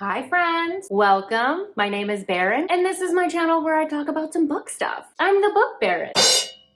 Hi friends, welcome. My name is Baron and this is my channel where I talk about some book stuff. I'm the Book Baron.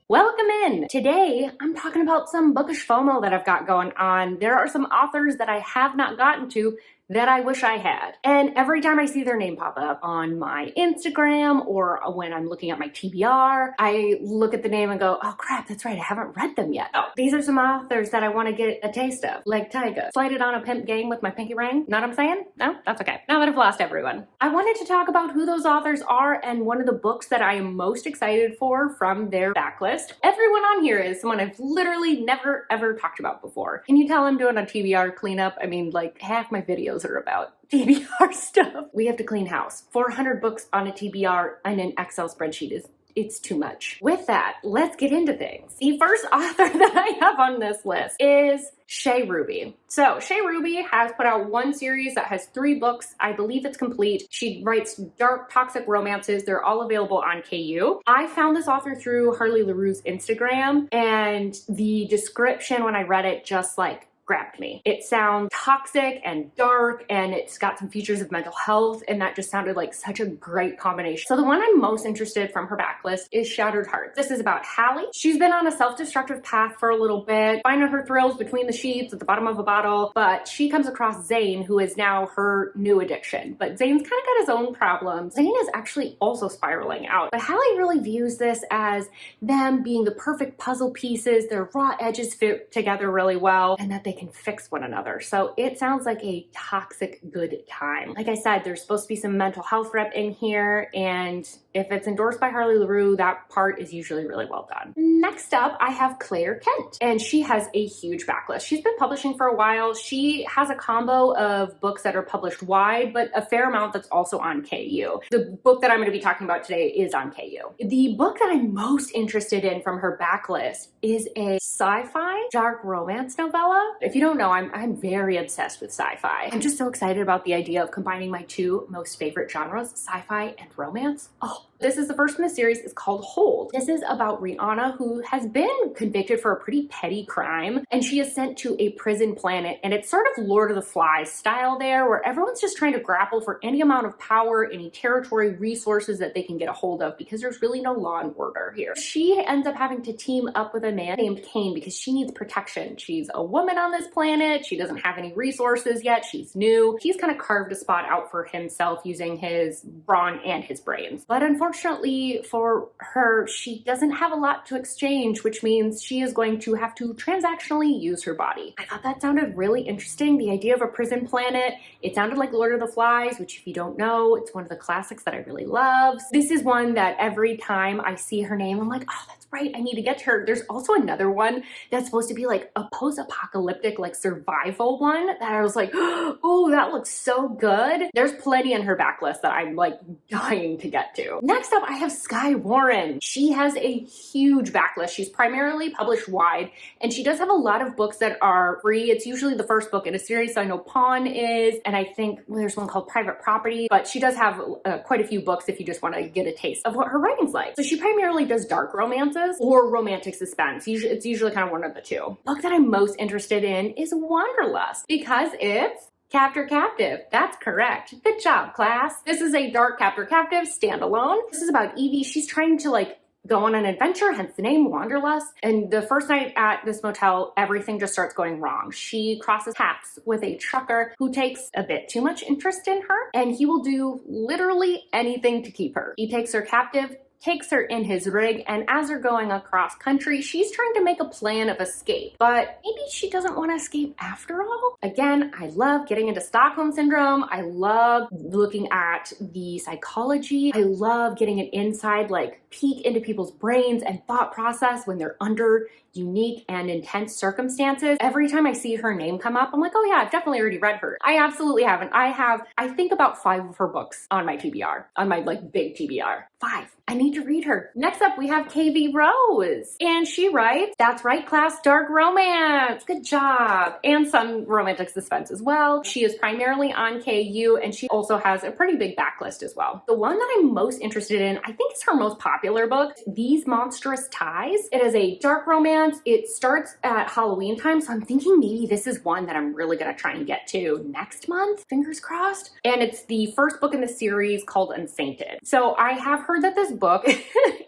Welcome in. Today, I'm talking about some bookish FOMO that I've got going on. There are some authors that I have not gotten to that I wish I had. And every time I see their name pop up on my Instagram or when I'm looking at my TBR, I look at the name and go, oh crap, that's right, I haven't read them yet. Oh, these are some authors that I want to get a taste of, like Tyga. Slighted on a pimp gang with my pinky ring. Know what I'm saying? No? That's okay. Now that I've lost everyone. I wanted to talk about who those authors are and one of the books that I am most excited for from their backlist. Everyone on here is someone I've literally never ever talked about before. Can you tell I'm doing a TBR cleanup? I mean, like half my videos are about TBR stuff. We have to clean house. 400 books on a TBR and an Excel spreadsheet it's too much. With that, let's get into things. The first author that I have on this list is Shea Ruby. So Shea Ruby has put out one series that has 3 books. I believe it's complete. She writes dark, toxic romances. They're all available on KU. I found this author through Harley LaRue's Instagram, and the description when I read it just like grabbed me. It sounds toxic and dark, and it's got some features of mental health, and that just sounded like such a great combination. So the one I'm most interested from her backlist is Shattered Hearts. This is about Hallie. She's been on a self-destructive path for a little bit, finding her thrills between the sheets at the bottom of a bottle, but she comes across Zane, who is now her new addiction. But Zane's kind of got his own problems. Zane is actually also spiraling out, but Hallie really views this as them being the perfect puzzle pieces. Their raw edges fit together really well, and that they can fix one another. So it sounds like a toxic good time. Like I said, there's supposed to be some mental health rep in here, and if it's endorsed by Harley LaRue, that part is usually really well done. Next up, I have Claire Kent, and she has a huge backlist. She's been publishing for a while. She has a combo of books that are published wide, but a fair amount that's also on KU. The book that I'm going to be talking about today is on KU. The book that I'm most interested in from her backlist is a sci-fi dark romance novella. If you don't know, I'm very obsessed with sci-fi. I'm just so excited about the idea of combining my 2 most favorite genres, sci-fi and romance. Oh, this is the first in the series. It's called Hold. This is about Rihanna, who has been convicted for a pretty petty crime, and she is sent to a prison planet, and it's sort of Lord of the Flies style there, where everyone's just trying to grapple for any amount of power, any territory, resources that they can get a hold of, because there's really no law and order here. She ends up having to team up with a man named Kane because she needs protection. She's a woman on this planet. She doesn't have any resources yet. She's new. He's kind of carved a spot out for himself using his brawn and his brains. But unfortunately for her, she doesn't have a lot to exchange, which means she is going to have to transactionally use her body. I thought that sounded really interesting. The idea of a prison planet. It sounded like Lord of the Flies, which if you don't know, it's one of the classics that I really love. This is one that every time I see her name, I'm like, oh, that's right, I need to get to her. There's also another one that's supposed to be like a post-apocalyptic like survival one that I was like, oh, that looks so good. There's plenty in her backlist that I'm like dying to get to. Next up, I have Skye Warren. She has a huge backlist. She's primarily published wide, and she does have a lot of books that are free. It's usually the first book in a series, so I know Pawn is, and I think there's one called Private Property, but she does have quite a few books if you just want to get a taste of what her writing's like. So she primarily does dark romances or romantic suspense. It's usually kind of one of the two. Book that I'm most interested in is Wanderlust because it's Captor Captive. That's correct. Good job, class. This is a dark Captor Captive standalone. This is about Evie. She's trying to like go on an adventure, hence the name Wanderlust. And the first night at this motel, everything just starts going wrong. She crosses paths with a trucker who takes a bit too much interest in her, and he will do literally anything to keep her. He takes her captive, takes her in his rig, and as they're going across country, she's trying to make a plan of escape, but maybe she doesn't want to escape after all. Again, I love getting into Stockholm Syndrome. I love looking at the psychology. I love getting an inside like peek into people's brains and thought process when they're under unique and intense circumstances. Every time I see her name come up, I'm like, oh yeah, I've definitely already read her. I absolutely haven't. I think about 5 of her books on my TBR, on my like big TBR. 5. I need need to read her. Next up, we have KV Rose. And she writes, that's right, class, dark romance. Good job. And some romantic suspense as well. She is primarily on KU, and she also has a pretty big backlist as well. The one that I'm most interested in, I think it's her most popular book, These Monstrous Ties. It is a dark romance. It starts at Halloween time, so I'm thinking maybe this is one that I'm really gonna try and get to next month, fingers crossed. And it's the first book in the series called Unsainted. So I have heard that this book,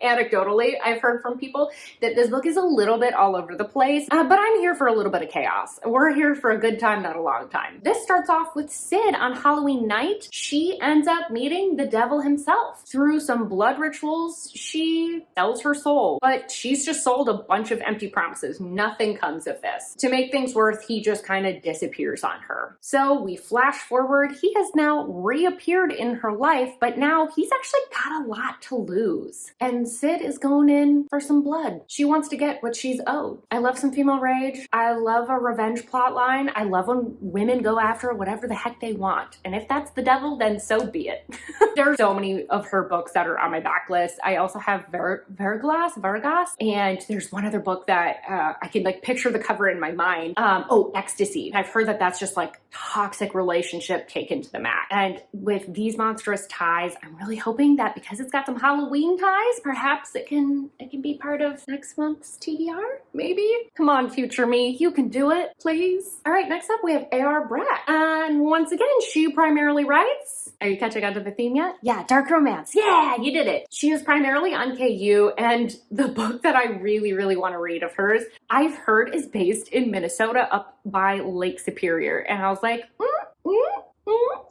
anecdotally, I've heard from people that this book is a little bit all over the place, but I'm here for a little bit of chaos. We're here for a good time, not a long time. This starts off with Sid on Halloween night. She ends up meeting the devil himself. Through some blood rituals, she sells her soul, but she's just sold a bunch of empty promises. Nothing comes of this. To make things worse, he just kind of disappears on her. So we flash forward. He has now reappeared in her life, but now he's actually got a lot to lose. And Sid is going in for some blood. She wants to get what she's owed. I love some female rage. I love a revenge plot line. I love when women go after whatever the heck they want. And if that's the devil, then so be it. There are so many of her books that are on my backlist. I also have Vargas, and there's one other book that I can like picture the cover in my mind. Ecstasy. I've heard that that's just like toxic relationship taken to the max. And with These Monstrous Ties, I'm really hoping that because it's got some Halloween ties, perhaps it can be part of next month's TBR, maybe? Come on, future me, you can do it, please. All right, next up we have A.R. Brat. And once again, she primarily writes, are you catching on to the theme yet? Yeah, dark romance. Yeah, you did it. She is primarily on KU, and the book that I really, really want to read of hers, I've heard is based in Minnesota up by Lake Superior. And I was like,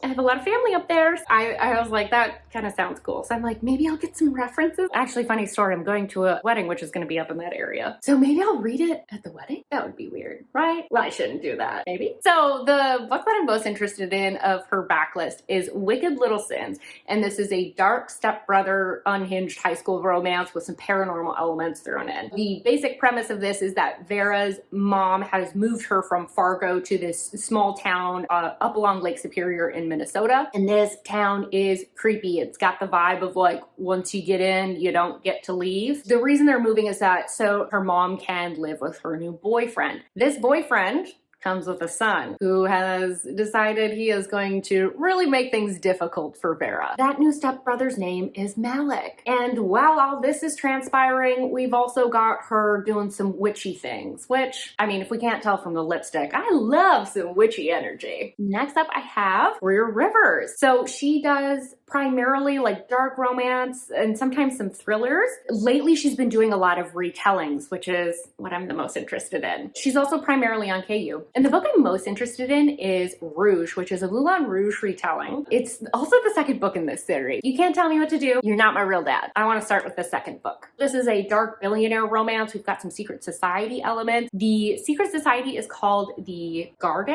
I have a lot of family up there. I was like, that kind of sounds cool. So I'm like, maybe I'll get some references. Actually, funny story, I'm going to a wedding, which is going to be up in that area. So maybe I'll read it at the wedding? That would be weird, right? Well, I shouldn't do that, maybe. So the book that I'm most interested in of her backlist is Wicked Little Sins. And this is a dark stepbrother, unhinged high school romance with some paranormal elements thrown in. The basic premise of this is that Vera's mom has moved her from Fargo to this small town up along Lake Superior in Minnesota, and this town is creepy. It's got the vibe of like, once you get in, you don't get to leave. The reason they're moving is that so her mom can live with her new boyfriend. This boyfriend comes with a son who has decided he is going to really make things difficult for Vera. That new stepbrother's name is Malik. And while all this is transpiring, we've also got her doing some witchy things, which, I mean, if we can't tell from the lipstick, I love some witchy energy. Next up, I have Rhea Rivers. So she does primarily like dark romance and sometimes some thrillers. Lately, she's been doing a lot of retellings, which is what I'm the most interested in. She's also primarily on KU. And the book I'm most interested in is Rouge, which is a Moulin Rouge retelling. It's also the second book in this series. You can't tell me what to do. You're not my real dad. I want to start with the second book. This is a dark billionaire romance. We've got some secret society elements. The secret society is called the Guard.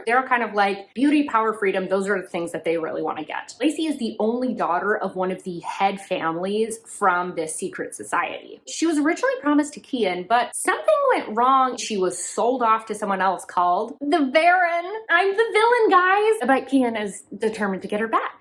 They're kind of like beauty, power, freedom. Those are the things that they really want to get. Lacey is the only daughter of one of the head families from this secret society. She was originally promised to Kian, but something went wrong. She was sold off to someone else called the Baron. I'm the villain, guys. But Kian is determined to get her back.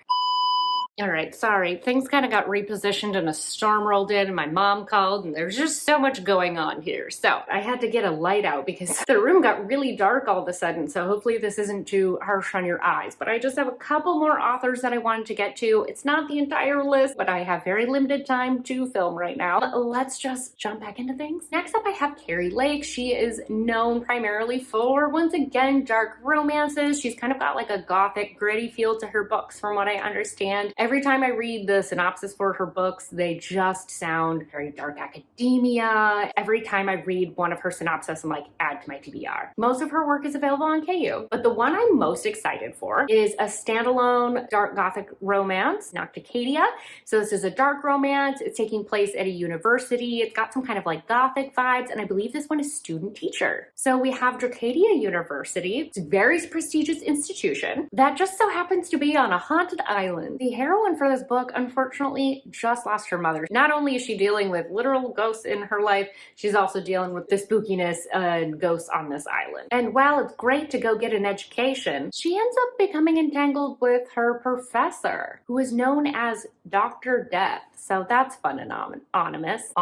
All right, sorry. Things kind of got repositioned and a storm rolled in and my mom called and there's just so much going on here. So I had to get a light out because the room got really dark all of a sudden. So hopefully this isn't too harsh on your eyes, but I just have a couple more authors that I wanted to get to. It's not the entire list, but I have very limited time to film right now. Let's just jump back into things. Next up, I have Carrie Lake. She is known primarily for, once again, dark romances. She's kind of got like a gothic, gritty feel to her books from what I understand. Every time I read the synopsis for her books, they just sound very dark academia. Every time I read one of her synopsis, I'm like, add to my TBR. Most of her work is available on KU, but the one I'm most excited for is a standalone dark gothic romance, Nocticadia. So this is a dark romance. It's taking place at a university. It's got some kind of like gothic vibes, and I believe this one is student teacher. So we have Dracadia University. It's a very prestigious institution that just so happens to be on a haunted island. The heroine heroine for this book, unfortunately, just lost her mother. Not only is she dealing with literal ghosts in her life, she's also dealing with the spookiness and ghosts on this island. And while it's great to go get an education, she ends up becoming entangled with her professor, who is known as Dr. Death. So that's fun and ominous.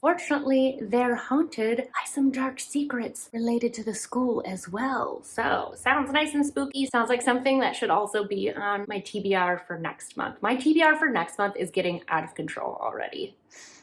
Fortunately, they're haunted by some dark secrets related to the school as well. So sounds nice and spooky. Sounds like something that should also be on my TBR for next month. My TBR for next month is getting out of control already.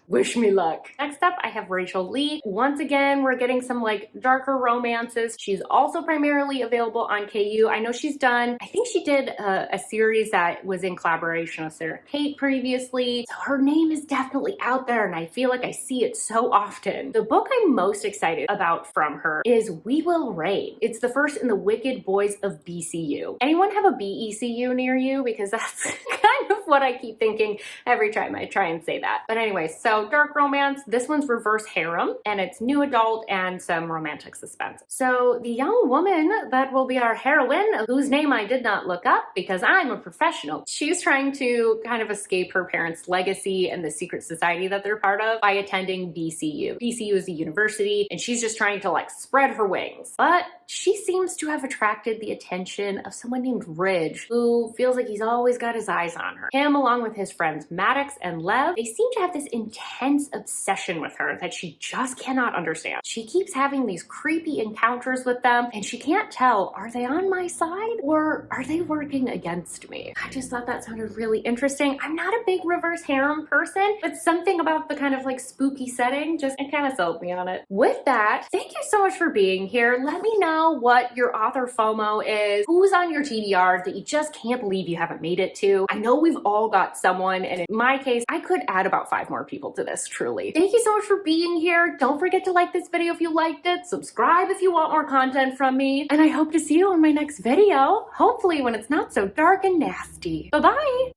Wish me luck. Next up, I have Rachel Lee. Once again, we're getting some like darker romances. She's also primarily available on KU. I know she's done, I think she did a series that was in collaboration with Sarah Kate previously. So her name is definitely out there and I feel like I see it so often. The book I'm most excited about from her is We Will Reign. It's the first in the Wicked Boys of BCU. Anyone have a BECU near you? Because that's kind of what I keep thinking every time I try and say that. But anyway, so dark romance. This one's reverse harem and it's new adult and some romantic suspense. So the young woman that will be our heroine, whose name I did not look up because I'm a professional, she's trying to kind of escape her parents' legacy and the secret society that they're part of by attending BCU. BCU is a university and she's just trying to like spread her wings. But she seems to have attracted the attention of someone named Ridge, who feels like he's always got his eyes on her. Him, along with his friends Maddox and Lev, they seem to have this intense obsession with her that she just cannot understand. She keeps having these creepy encounters with them and she can't tell, are they on my side or are they working against me? I just thought that sounded really interesting. I'm not a big reverse harem person, but something about the kind of like spooky setting just it kind of sold me on it. With that, thank you so much for being here. Let me know what your author FOMO is, who's on your TBR that you just can't believe you haven't made it to. I know we've all got someone, and in my case, I could add about 5 more people to this, truly. Thank you so much for being here. Don't forget to like this video if you liked it, subscribe if you want more content from me, and I hope to see you in my next video, hopefully when it's not so dark and nasty. Bye-bye!